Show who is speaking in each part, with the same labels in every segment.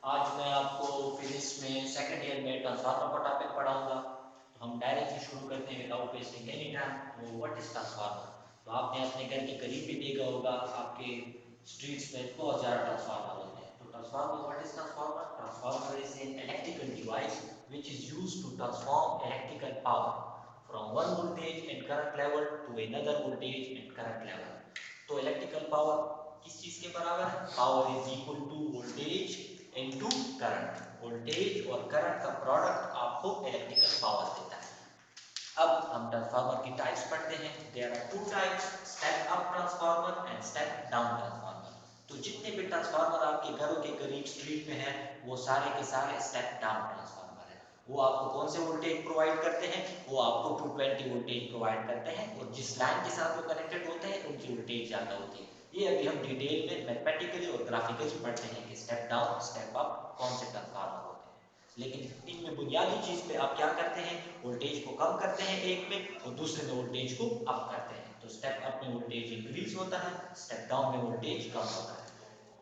Speaker 1: आज मैं आपको फिजिक्स में सेकंड ईयर में ट्रांसफार्मर का टॉपिक पढ़ाऊंगा। तो हम डायरेक्टली शुरू करते हैं विदाउट वेस्टिंग एनी टाइम। तो व्हाट इज ट्रांसफार्मर? तो आपने अपने घर के करीब भी देखा होगा, आपके स्ट्रीट्स में बहुत ज़्यादा ट्रांसफार्मर होते हैं। तो transformer, what is transformer? Transformer is an electrical device which is used to transform electrical power from one voltage and current level to another voltage and current level। तो इलेक्ट्रिकल पावर किस चीज के बराबर है? Power is equal to voltage into current. Voltage और current का product आपको electrical power देता है। अब हम ट्रांसफार्मर की टाइप्स पढ़ते हैं। There are two types, step up transformer and step down transformer. तो जितने भी ट्रांसफार्मर आपके घरों के करीब स्ट्रीट में है वो सारे के सारे स्टेप डाउन ट्रांसफार्मर है। वो आपको कौन से वोल्टेज प्रोवाइड करते हैं? वो आपको 220 वोल्टेज प्रोवाइड करते हैं और जिस लाइन के साथ वो कनेक्टेड होते हैं उनकी वोल्टेज ज्यादा होती है। ये अभी हम डिटेल में मैथमेटिकली और ग्राफिकली पढ़ते हैं कि स्टेप डाउन स्टेप अप कौन से ट्रांसफार्मर होते हैं। लेकिन इनमें बुनियादी चीज पे आप क्या करते हैं? वोल्टेज को कम करते हैं एक में और दूसरे में वोल्टेज को अप करते हैं। तो स्टेप अप में वोल्टेज इंक्रीज होता है, स्टेप डाउन में वोल्टेज कम होता है।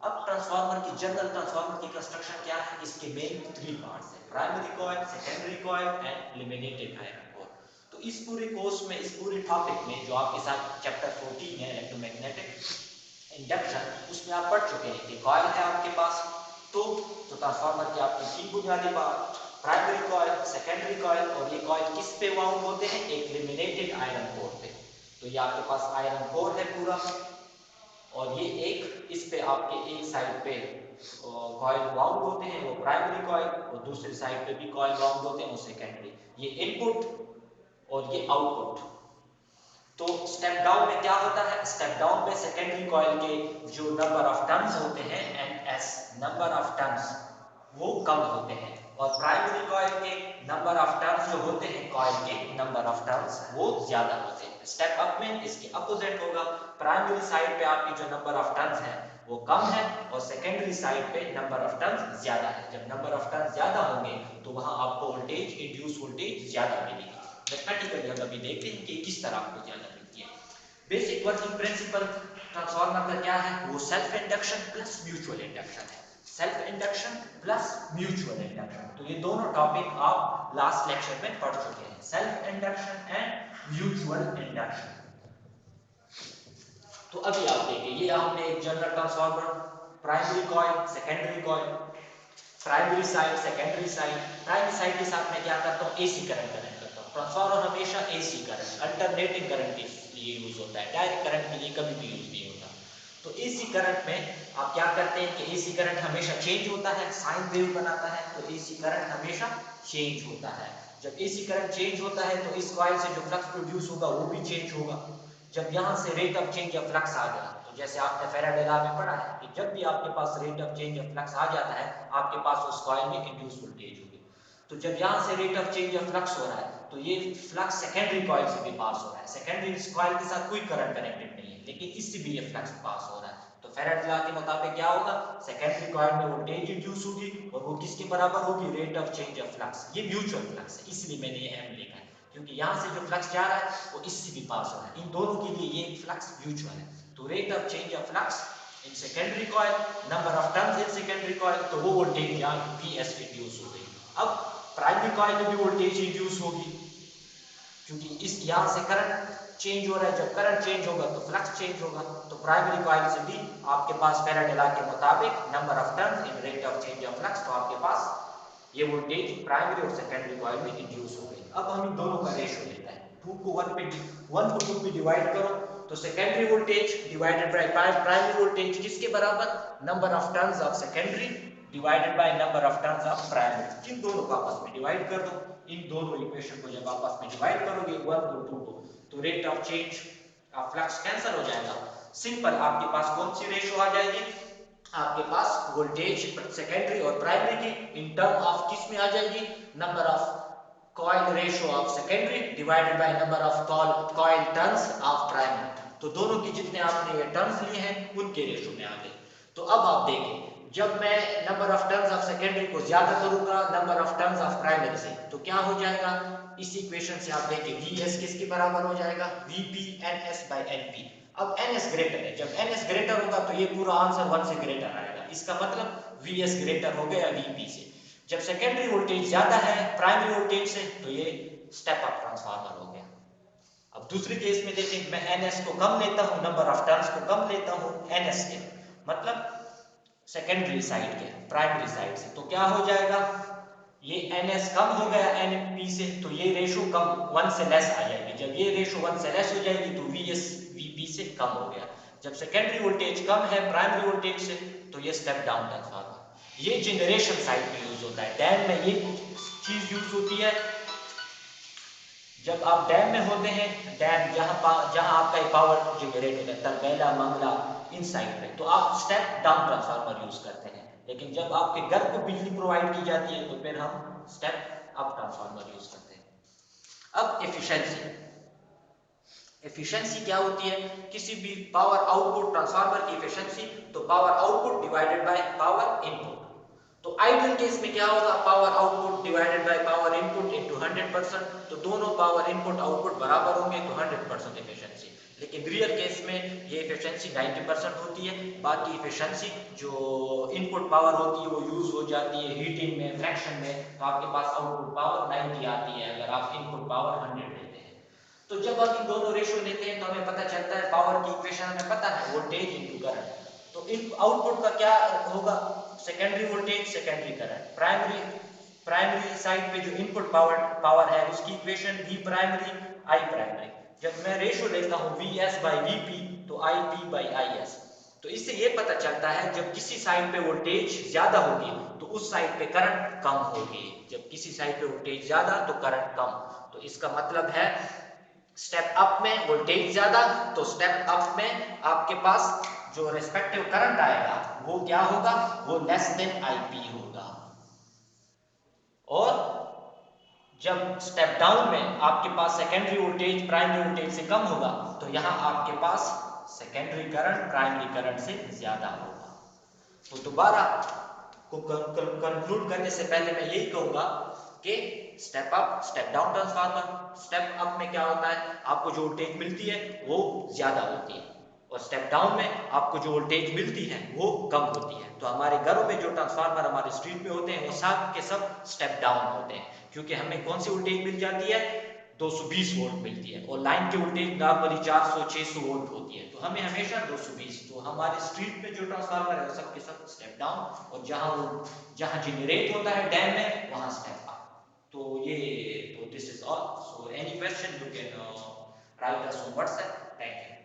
Speaker 1: अब ट्रांसफार्मर की जनरल ट्रांसफार्मर की कंस्ट्रक्शन क्या है? इसके मेन 3 पार्ट्स हैं, primary coil, secondary coil and eliminated iron core. तो इस पूरे कोर्स में, इस पूरे टॉपिक में जो आपके साथ चैप्टर 14 है इलेक्ट्रोमैग्नेटिक इंडक्शन, उसमें आप पढ़ चुके हैं कि कॉइल है आपके पास। तो ट्रांसफार्मर के आपके 3 बुनियादी part, primary coil, secondary coil, और ये कॉइल किस पे वाउंड होते हैं? एक लेमिनेटेड आयरन कोर पे। तो ये आपके पास आयरन कोर है पूरा, और ये एक इस पे आपके एक साइड पे कॉइल वाउंड होते हैं वो प्राइमरी कॉइल, और दूसरी साइड पे भी कॉइल वाउंड होते हैं वो सेकेंडरी। ये इनपुट और ये आउटपुट। तो स्टेप डाउन में क्या होता है? स्टेप डाउन में सेकेंडरी कॉइल के जो नंबर ऑफ टर्न्स होते हैं, NS नंबर ऑफ टर्न्स, वो कम होते हैं, और प्राइमरी कॉइल के नंबर ऑफ टर्न्स जो होते हैं, कॉइल के नंबर ऑफ टर्न्स वो ज्यादा होते हैं। स्टेप अप में इसके अपोजिट होगा। प्राइमरी साइड पे आपकी जो नंबर ऑफ टर्न्स है वो कम है, और सेकेंडरी साइड पे नंबर ऑफ टर्न्स ज्यादा है। जब नंबर ऑफ टर्न्स ज्यादा होंगे तो वहां आपको वोल्टेज, इंड्यूस वोल्टेज ज्यादा मिलेगी। मैथमेटिकली हम अभी देखते हैं कि किस तरह आपको ज्यादा मिलती है। बेसिक वर्किंग प्रिंसिपल ट्रांसफार्मर का क्या है? वो self induction plus mutual induction है। Self induction plus mutual induction, तो ये दोनों टॉपिक आप लास्ट लेक्चर में पढ़ चुके हैं, self induction and mutual induction. तो अभी आप देखिए, ये हमने एक general transformer, primary coil, secondary coil, primary side, secondary side. Primary side के साथ मैं क्या करता हूँ? एसी करंट कनेक्ट करता हूँ। ट्रांसफार्मर हमेशा एसी करंट, अल्टरनेटिंग करंट के लिए यूज होता है, डायरेक्ट करंट के लिए कभी भी यूज नहीं होता। तो एसी करंट में आप क्या करते हैं कि एसी करंट हमेशा चेंज होता है, साइन वेव बनाता है, तो एसी करंट हमेशा चेंज होता है। जब एसी करंट चेंज होता है तो इस कॉइल से जो फ्लक्स प्रोड्यूस होगा वो भी चेंज होगा। जब यहाँ से rate of change of flux आ गया, तो जैसे आपने फैराडे लॉ में पढ़ा है कि जब भी आपके पास rate of change of flux आ जाता है, आपके पास उस कॉइल में इंड्यूस वोल्टेज होगी। तो जब यहाँ से rate of change of flux हो रहा है तो ये फ्लक्स सेकेंडरी कॉइल से भी पास हो रहा है। सेकेंडरी कॉइल के साथ कोई करंट कनेक्टेड नहीं है, लेकिन इससे भी ये फ्लक्स पास हो रहा है। तो फैराडे लॉ के मुताबिक क्या होगा? सेकेंडरी कॉइल में वोल्टेज इंड्यूस होगी, और वो किसके बराबर होगी? Rate of change of flux. ये म्यूचुअल फ्लक्स है, इसलिए मैंने ये एम लिखा है, क्योंकि यहाँ से जो फ्लक्स जा रहा है वो इससे भी पास हो रहा है। इन दोनों के लिए ये फ्लक्स म्यूचुअल है। तो rate of change of flux in secondary coil, number of turns in secondary coil, तो वो वोल्टेज यहाँ Vs इंड्यूस हो गई। अब प्राइमरी कॉइल में भी वोल्टेज इंड्यूस होगी, क्योंकि इस यहाँ से करंट चेंज हो रहा है। जब करंट चेंज होगा तो फ्लक्स चेंज होगा। तो प्राइमरी कॉइल से भी आपके पास फैराडे लॉ के मुताबिक number of turns in rate of change of flux, तो आपके पास ये वोल्टेज प्राइमरी और सेकेंडरी कॉइल में इंड्यूस हो गई। अब हम इन दोनों का रेशियो लेते हैं, 2 को 1 पे 1 को 2 पे डिवाइड करो, तो secondary voltage divided by primary voltage किसके बराबर? Number of turns of secondary divided by number of turns of primary. इन दोनों को आपस में डिवाइड कर दो। इन दोनों इक्वेशन को जब आपस में डिवाइड करोगे 1 और 2 को, तो rate of change of flux cancel हो जाएगा। सिंपल, आपके पास कौन सी रेशियो आ जाएगी? आपके पास वोल्टेज सेकेंडरी और प्राइमरी की इन टर्म ऑफ किस में आ जाएगी? Number of coil ratio of secondary divided by number of coil turns of primary. तो दोनों की जितने आपने ये टर्न्स लिए हैं उनके रेशियो में आ गए। तो अब आप देखें, जब मैं number of turns of secondary को ज्यादा करूंगा number of turns of primary से, तो क्या हो जाएगा? इस इक्वेशन से आप देखें Vs किसके बराबर हो जाएगा? Vp NS by Np। अब NS ग्रेटर है, जब NS ग्रेटर होगा तो ये पूरा आंसर 1 से ग्रेटर आएगा, इसका मतलब Vs ग्रेटर हो गया Vp से। जब सेकेंडरी वोल्टेज ज्यादा है प्राइमरी वोल्टेज से तो ये स्टेप अप ट्रांसफार्मर हो गया। अब दूसरे केस में देखें, मैं ns को कम लेता हूं, नंबर ऑफ टर्न्स को कम लेता हूं ns के, मतलब सेकेंडरी साइड के प्राइमरी साइड से, तो क्या हो जाएगा, ये ns कम हो गया np से, तो ये रेशो कम 1 से लेस आ जाएगी। जब ये रेशो 1 से लेस हो जाएगी तो vs vp से कम हो गया। जब सेकेंडरी वोल्टेज कम है प्राइमरी वोल्टेज से तो ये स्टेप डाउन ट्रांसफार्मर, ये जनरेशन साइड पे यूज होता है। डैम में ये चीज यूज होती है। जब आप डैम में होते हैं, डैम जहां आपका पावर जनरेट होता है, तरबेला मंगला इन साइड पे, तो आप स्टेप डाउन ट्रांसफार्मर यूज करते हैं। लेकिन जब आपके घर को बिजली प्रोवाइड की जाती है तो फिर हम स्टेप अप ट्रांसफार्मर यूज करते हैं। अब एफिशिएंसी, एफिशिएंसी क्या होती है, किसी भी पावर आउटपुट ट्रांसफार्मर की एफिशिएंसी, तो power output divided by power input. तो आइडियल केस में क्या होगा, power output divided by power input into 100%, तो दोनों पावर इनपुट आउटपुट बराबर होंगे तो 100% एफिशिएंसी। लेकिन रियल केस में ये एफिशिएंसी 90% होती है। बाकी एफिशिएंसी जो इनपुट पावर होती है वो यूज हो जाती है हीटिंग में, फ्रैक्शन में, तो आपके पास आउटपुट पावर 90 आती है अगर आप इनपुट पावर 100 लेते हैं। तो जब आप इन दोनों रेशियो लेते हैं तो हमें पता चलता है, पावर की इक्वेशन हमें पता है, वोल्टेज इनटू करंट। तो इन आउटपुट का क्या होगा, secondary voltage secondary current, primary side पे जो इनपुट पावर है उसकी equation V primary I primary. जब मैं रेशियो लेता हूं Vs बाई Vp तो Ip बाई Is। तो इससे ये पता चलता है जब किसी साइड पे वोल्टेज ज्यादा होगी तो उस साइड पे करंट कम होगी, जब किसी साइड पे वोल्टेज ज्यादा तो करंट कम। तो इसका मतलब है स्टेप अप में वोल्टेज ज्यादा, तो स्टेप अप में आपके पास जो रेस्पेक्टिव करंट आएगा वो क्या होगा, वो लेस देन Ip होगा। और जब स्टेप डाउन में आपके पास सेकेंडरी वोल्टेज प्राइमरी वोल्टेज से कम होगा तो यहां आपके पास सेकेंडरी करंट प्राइमरी करंट से ज्यादा होगा। तो दोबारा को कंक्लूड करने से पहले मैं यही कहूंगा कि step up step down transformer, step up में क्या होता है, आपको जो वोल्टेज मिलती है वो ज्यादा होती है, और स्टेप डाउन में आपको जो वोल्टेज मिलती है वो कम होती है। तो हमारे घरों में जो ट्रांसफार्मर हमारे स्ट्रीट में होते हैं वो सब के सब स्टेप डाउन होते हैं, क्योंकि हमें कौन सी वोल्टेज मिल जाती है, 220 वोल्ट मिलती है, और लाइन की वोल्टेज नॉर्मली 400-600 वोल्ट होती है, तो हमें हमेशा 220। तो हमारे स्ट्रीट में जो ट्रांसफार्मर है वो सब के सब स्टेप डाउन, और जहां जनरेट होता है डैम में वहां स्टेप अप। तो this is all. So any question you can write us on WhatsApp. Thank you.